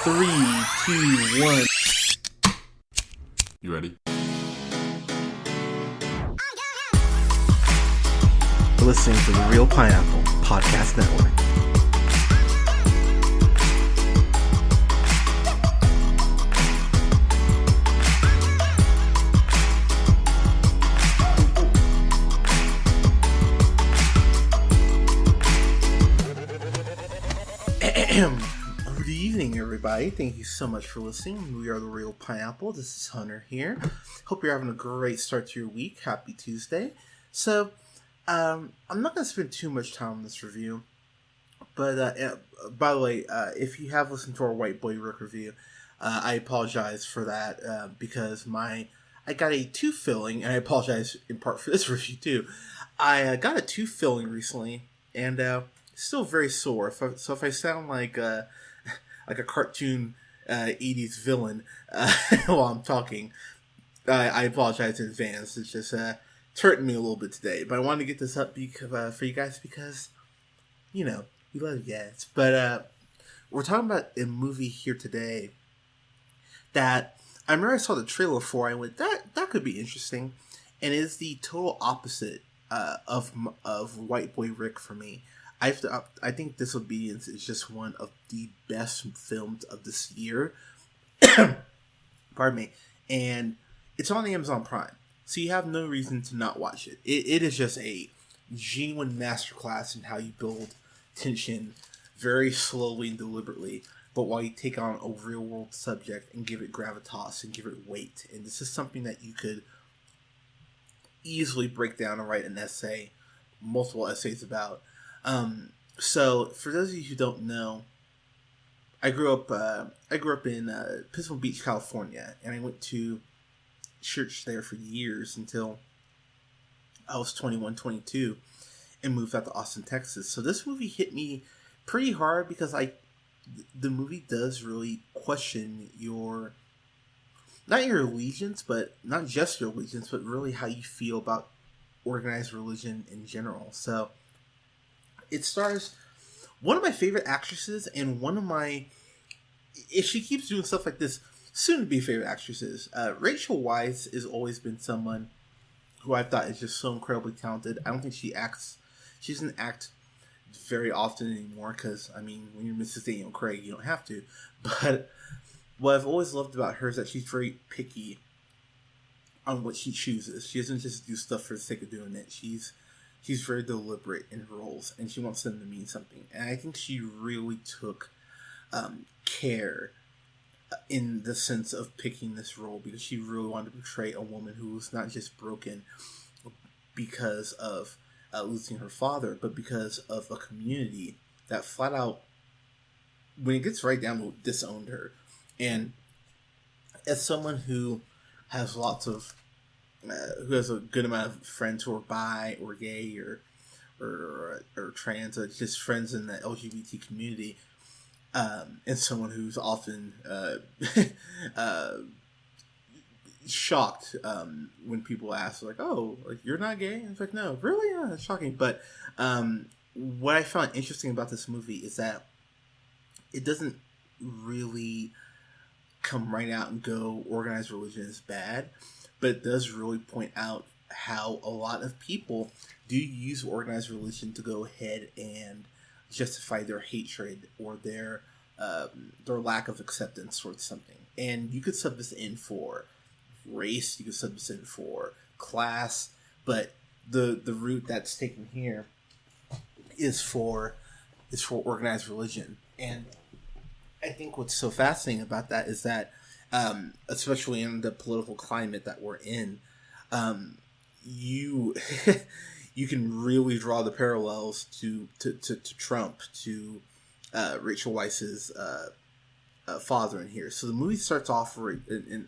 Three, two, one. You ready? You're listening to the Real Pineapple Podcast Network. Good evening, everybody. Thank you so much for listening. We are the Real Pineapple. This is Hunter here. Hope you're having a great start to your week. Happy Tuesday. So, I'm not going to spend too much time on this review, but by the way, if you have listened to our White Boy Rick review, I apologize for that because I got a tooth filling, and I apologize in part for this review too. I got a tooth filling recently, and still very sore. So if I sound like a cartoon 80s villain while I'm talking, I apologize in advance. It's just it's hurting me a little bit today. But I wanted to get this up for you guys because, you know, we love you guys. But we're talking about a movie here today that I remember I saw the trailer for. I went, that could be interesting. And it is the total opposite of White Boy Rick for me. I think Disobedience is just one of the best films of this year. Pardon me. And it's on Amazon Prime. So you have no reason to not watch it. It is just a genuine masterclass in how you build tension very slowly and deliberately, but while you take on a real world subject and give it gravitas and give it weight. And this is something that you could easily break down and write an essay, multiple essays about. So for those of you who don't know, I grew up in Pismo Beach, California, and I went to church there for years until I was 21, 22, and moved out to Austin, Texas. So this movie hit me pretty hard because the movie does really question not your allegiance, but not just your allegiance, but really how you feel about organized religion in general. So it stars one of my favorite actresses and if she keeps doing stuff like this, soon to be favorite actresses. Rachel Weisz has always been someone who I thought is just so incredibly talented. I don't think she doesn't act very often anymore because, I mean, when you're Mrs. Daniel Craig, you don't have to. But what I've always loved about her is that she's very picky on what she chooses. She doesn't just do stuff for the sake of doing it. She's very deliberate in her roles, and she wants them to mean something. And I think she really took care in the sense of picking this role because she really wanted to portray a woman who was not just broken because of losing her father, but because of a community that flat out, when it gets right down to it, disowned her. And as someone who has who has a good amount of friends who are bi or gay or trans, or just friends in the LGBT community, and someone who's often shocked when people ask, like, "Oh, like you're not gay?" And it's like, "No, really? Yeah, that's shocking." But what I found interesting about this movie is that it doesn't really come right out and go organized religion is bad, but it does really point out how a lot of people do use organized religion to go ahead and justify their hatred or their lack of acceptance towards something. And you could sub this in for race, you could sub this in for class, but the route that's taken here is for organized religion. And I think what's so fascinating about that is that, especially in the political climate that we're in, you you can really draw the parallels to Trump, to Rachel Weisz's father in here. So the movie starts off,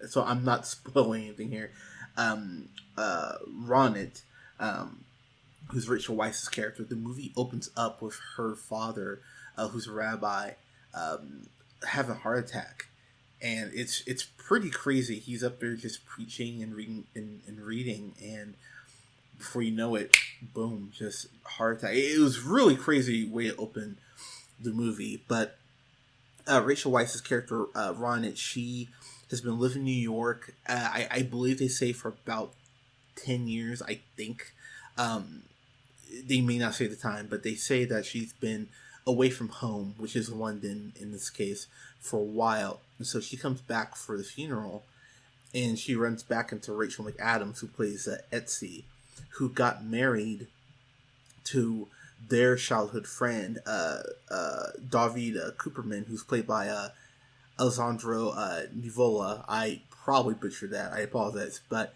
so I'm not spoiling anything here. Ronit, who's Rachel Weisz's character, the movie opens up with her father, who's a rabbi, having a heart attack, and it's pretty crazy. He's up there just preaching and reading, and before you know it, boom, just heart attack. It was really crazy way to open the movie, but Rachel Weisz's character, Ronit, she has been living in New York. I believe they say for about 10 years, I think. They may not say the time, but they say that she's been away from home, which is London in this case, for a while. And so she comes back for the funeral, and she runs back into Rachel McAdams, who plays Etsy, who got married to their childhood friend, David Cooperman, who's played by Alessandro Nivola. I probably butchered that. I apologize. But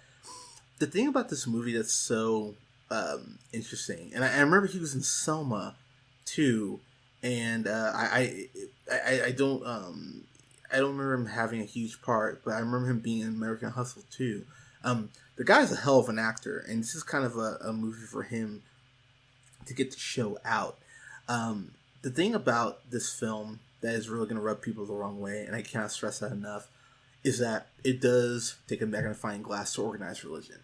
the thing about this movie that's so interesting, and I remember he was in Selma too, and I don't remember him having a huge part, but I remember him being in American Hustle too. The guy's a hell of an actor, and this is kind of a movie for him to get the show out. The thing about this film that is really going to rub people the wrong way, and I can't stress that enough, is that it does take a magnifying glass to organized religion.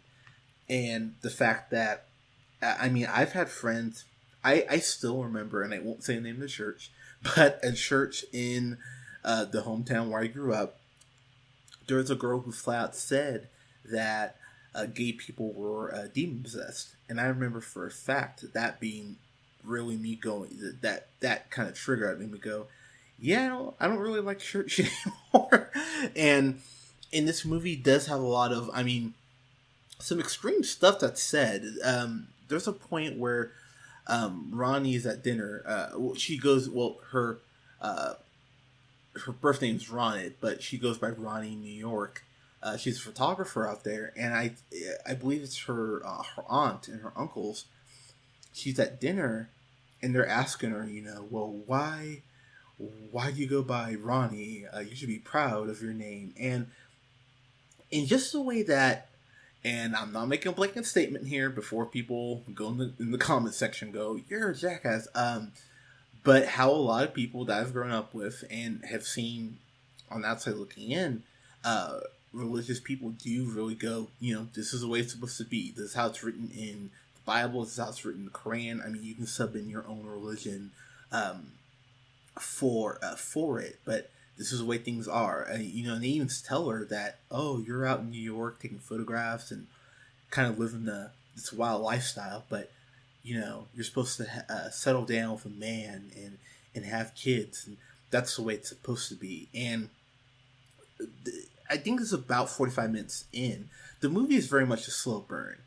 And the fact that, I mean, I've had friends, I still remember, and I won't say the name of the church, but a church in the hometown where I grew up, there was a girl who flat out said that gay people were demon possessed. And I remember for a fact that being really me going, that kind of triggered me to go, yeah, I don't really like church anymore. And this movie does have a lot of, I mean, some extreme stuff that's said. There's a point where Ronnie is at dinner. She goes, well, her birth name's Ronit, but she goes by Ronnie in New York. She's a photographer out there, and I believe it's her aunt and her uncles. She's at dinner, and they're asking her, well, why do you go by Ronnie? You should be proud of your name. And in just the way that, and I'm not making a blanket statement here before people go in the comment section go, you're a jackass. But how a lot of people that I've grown up with and have seen on the outside looking in, religious people do really go, this is the way it's supposed to be. This is how it's written in the Bible. This is how it's written in the Quran. I mean, you can sub in your own religion for it, but this is the way things are. And they even tell her that, oh, you're out in New York taking photographs and kind of living this wild lifestyle, but you're supposed to settle down with a man and have kids, and that's the way it's supposed to be. And I think it's about 45 minutes in. The movie is very much a slow burn.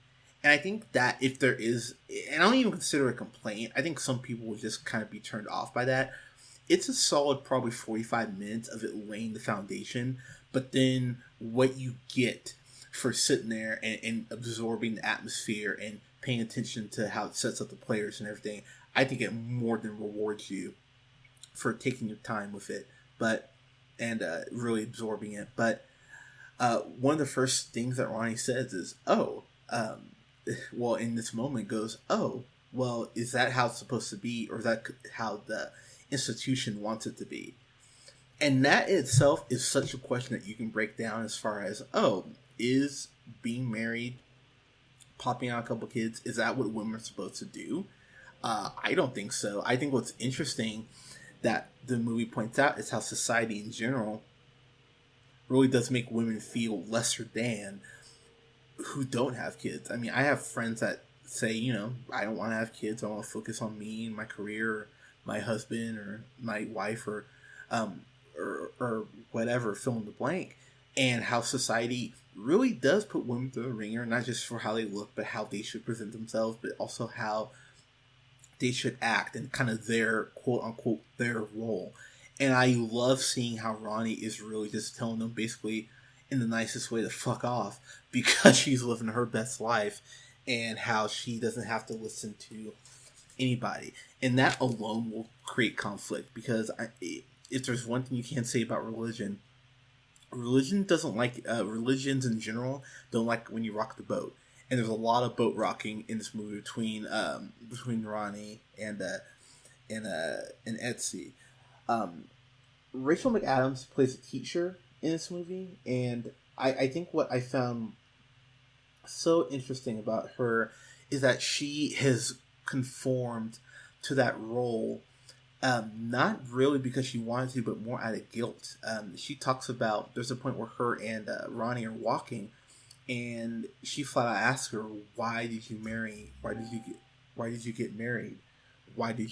And I think that if there is, and I don't even consider it a complaint, I think some people would just kind of be turned off by that. It's a solid probably 45 minutes of it laying the foundation, but then what you get for sitting there and absorbing the atmosphere and paying attention to how it sets up the players and everything, I think it more than rewards you for taking your time with it, and really absorbing it. But one of the first things that Ronnie says is, well, in this moment goes, oh, well, is that how it's supposed to be? Or is that how the institution wants it to be? And that itself is such a question that you can break down as far as, oh, is being married, popping out a couple kids, is that what women are supposed to do? I don't think so. I think what's interesting that the movie points out is how society in general really does make women feel lesser than who don't have kids. I mean, I have friends that say, I don't want to have kids. I want to focus on me and my career, or my husband, or my wife, or whatever, fill in the blank. And how society really does put women through the ringer, not just for how they look, but how they should present themselves, but also how they should act and kind of their quote unquote their role. And I love seeing how Ronnie is really just telling them basically in the nicest way to fuck off because she's living her best life and how she doesn't have to listen to anybody. And that alone will create conflict because if there's one thing you can't say about religion doesn't like, religions in general don't like when you rock the boat. And there's a lot of boat rocking in this movie between Ronnie and Etsy. Rachel McAdams plays a teacher in this movie, and I think what I found so interesting about her is that she has conformed to that role Not really because she wanted to, but more out of guilt. She talks about there's a point where her and Ronnie are walking, and she flat out asks her, "Why did you marry? Why did you get married? Why did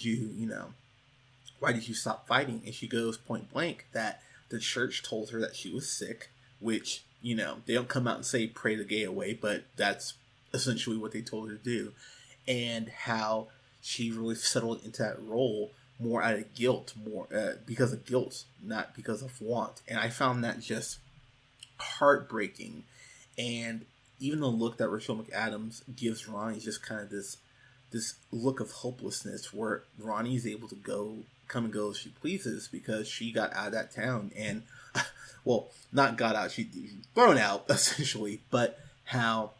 why did you stop fighting?" And she goes point blank that the church told her that she was sick, which they don't come out and say pray the gay away, but that's essentially what they told her to do, and how she really settled into that role more out of guilt, more because of guilt, not because of want. And I found that just heartbreaking. And even the look that Rachel McAdams gives Ronnie is just kind of this look of hopelessness, where Ronnie is able to come and go as she pleases because she got out of that town, and well, not got out, she thrown out essentially, but how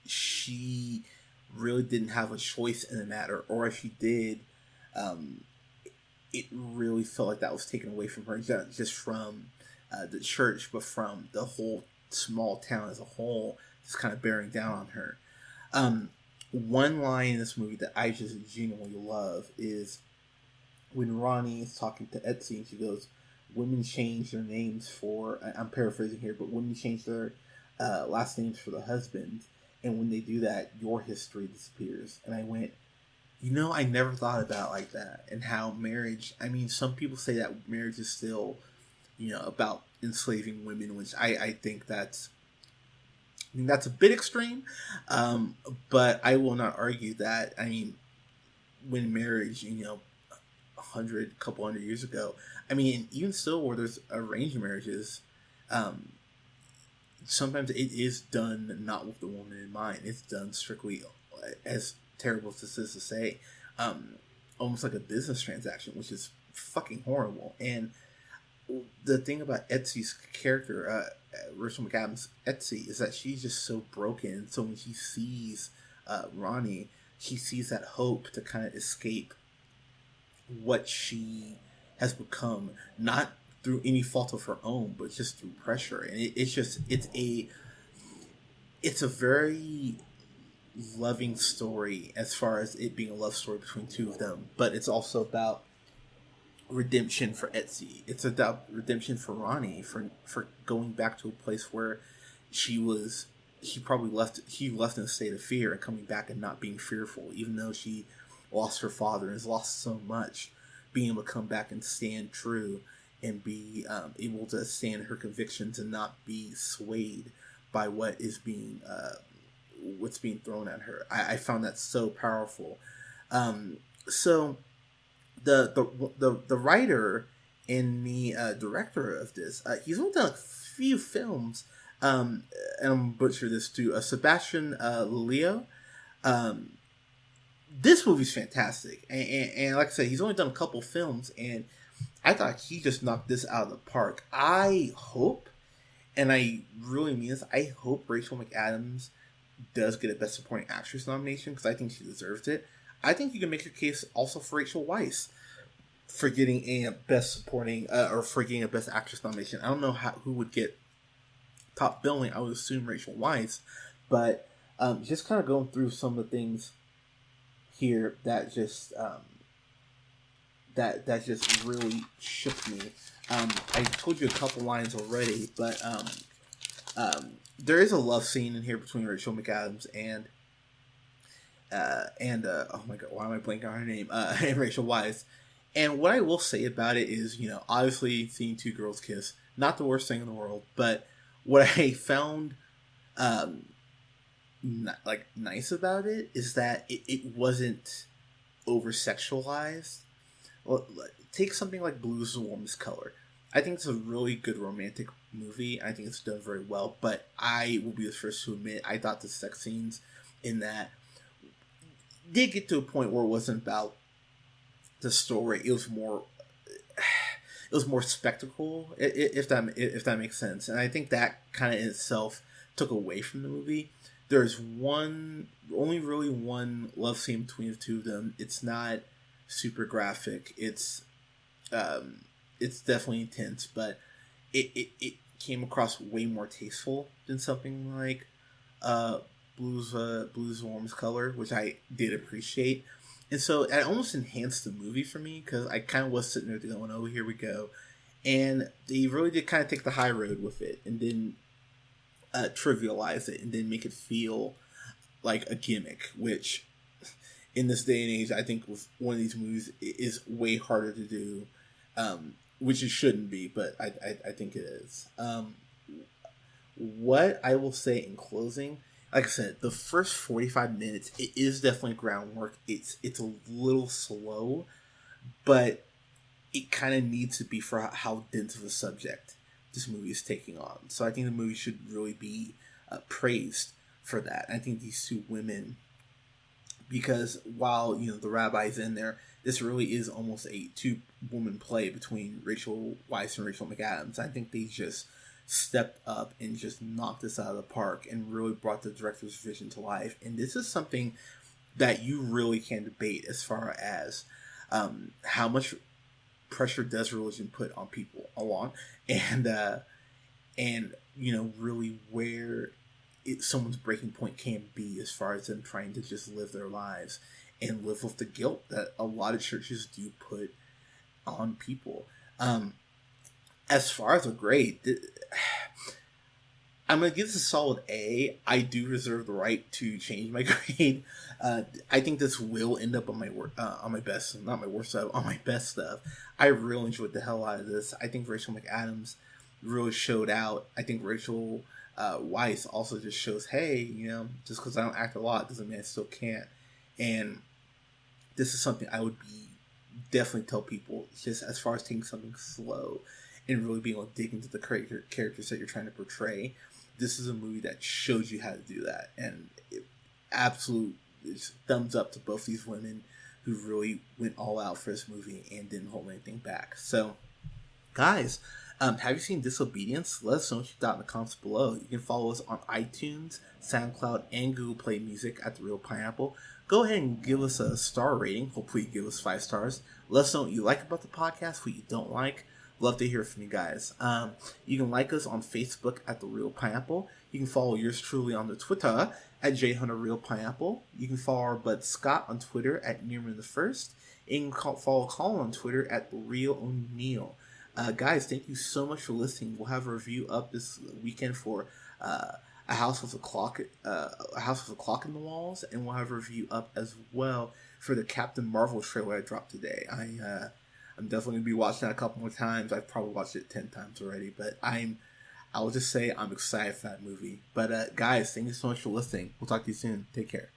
she really didn't have a choice in the matter, or if she did, it really felt like that was taken away from her, not just from the church, but from the whole small town as a whole, just kind of bearing down on her. One line in this movie that I just genuinely love is when Ronnie is talking to Etsy, and she goes, "Women change their names for," I'm paraphrasing here, but women change their last names for the husband, and when they do that, your history disappears. And I went, I never thought about it like that, and how marriage, I mean, some people say that marriage is still, about enslaving women, which I think that's a bit extreme, but I will not argue that. I mean, when marriage, couple hundred years ago, I mean, even still, where there's arranged marriages, sometimes it is done not with the woman in mind. It's done strictly, as terrible as this is to say, almost like a business transaction, which is fucking horrible. And the thing about Etsy's character, Rachel McAdams' Etsy, is that she's just so broken. So when she sees Ronnie, she sees that hope to kind of escape what she has become, not through any fault of her own, but just through pressure. And it's a very loving story as far as it being a love story between two of them, but it's also about redemption for Etsy. It's about redemption for Ronnie for going back to a place where he left in a state of fear, and coming back and not being fearful, even though she lost her father and has lost so much, being able to come back and stand true and be able to stand her convictions and not be swayed by what's being thrown at her. I found that so powerful. So the writer and the director of this, he's only done a few films, and I'm butcher this too. Sebastian Lelio. This movie's fantastic, and like I said, he's only done a couple films, and I thought he just knocked this out of the park. I hope, and I really mean this, I hope Rachel McAdams does get a Best Supporting Actress nomination, because I think she deserves it. I think you can make a case also for Rachel Weisz for getting a Best Supporting or for getting a Best Actress nomination. I don't know who would get top billing. I would assume Rachel Weisz, but just kind of going through some of the things here that just that just really shook me. I told you a couple lines already, but there is a love scene in here between Rachel McAdams and oh my god, why am I blanking on her name? And Rachel Weisz. And what I will say about it is, obviously seeing two girls kiss, not the worst thing in the world, but what I found nice about it is that it wasn't over sexualized. Well, take something like Blue's the Warmest Color. I think it's a really good romantic movie. I think it's done very well, but I will be the first to admit I thought the sex scenes in that did get to a point where it wasn't about the story. It was more spectacle, if that makes sense. And I think that kind of in itself took away from the movie. There's only really one love scene between the two of them. It's not super graphic. It's definitely intense, but it came across way more tasteful than something like Blue's the Warmest Color, which I did appreciate. And so it almost enhanced the movie for me because I kind of was sitting there going, "Oh, here we go," and they really did kind of take the high road with it, and then trivialize it, and then make it feel like a gimmick, which in this day and age, I think with one of these movies is way harder to do, which it shouldn't be, but I think it is. What I will say in closing, like I said, the first 45 minutes, it is definitely groundwork. It's a little slow, but it kind of needs to be for how dense of a subject this movie is taking on. So I think the movie should really be praised for that. I think these two women, because while the rabbi's in there, this really is almost a two-woman play between Rachel Weisz and Rachel McAdams. I think they just stepped up and just knocked this out of the park and really brought the director's vision to life. And this is something that you really can debate as far as how much pressure does religion put on people along, and really where someone's breaking point can be as far as them trying to just live their lives and live with the guilt that a lot of churches do put on people. As far as a grade, I'm going to give this a solid A. I do reserve the right to change my grade. I think this will end up on my best, not my worst stuff, on my best stuff. I really enjoyed the hell out of this. I think Rachel McAdams really showed out. I think Rachel Weisz also just shows, hey, just because I don't act a lot doesn't mean I still can't. And this is something I would definitely tell people, just as far as taking something slow and really being able to dig into the characters that you're trying to portray. This is a movie that shows you how to do that. And absolute thumbs up to both these women who really went all out for this movie and didn't hold anything back. So, guys, have you seen Disobedience? Let us know what you thought in the comments below. You can follow us on iTunes, SoundCloud, and Google Play Music at The Real Pineapple. Go ahead and give us a star rating. Hopefully you give us 5 stars. Let us know what you like about the podcast, what you don't like. Love to hear from you guys. You can like us on Facebook at The Real Pineapple. You can follow yours truly on the Twitter at JHunterRealPineapple. You can follow our bud Scott on Twitter at NearmanTheFirst. And you can follow Colin on Twitter at Real O'Neill. Guys, thank you so much for listening. We'll have a review up this weekend for A House with a Clock in the Walls, and we'll have a review up as well for the Captain Marvel trailer I dropped today. I'm definitely gonna be watching that a couple more times. I've probably watched it 10 times already, but I'll just say I'm excited for that movie. But guys, thank you so much for listening. We'll talk to you soon. Take care.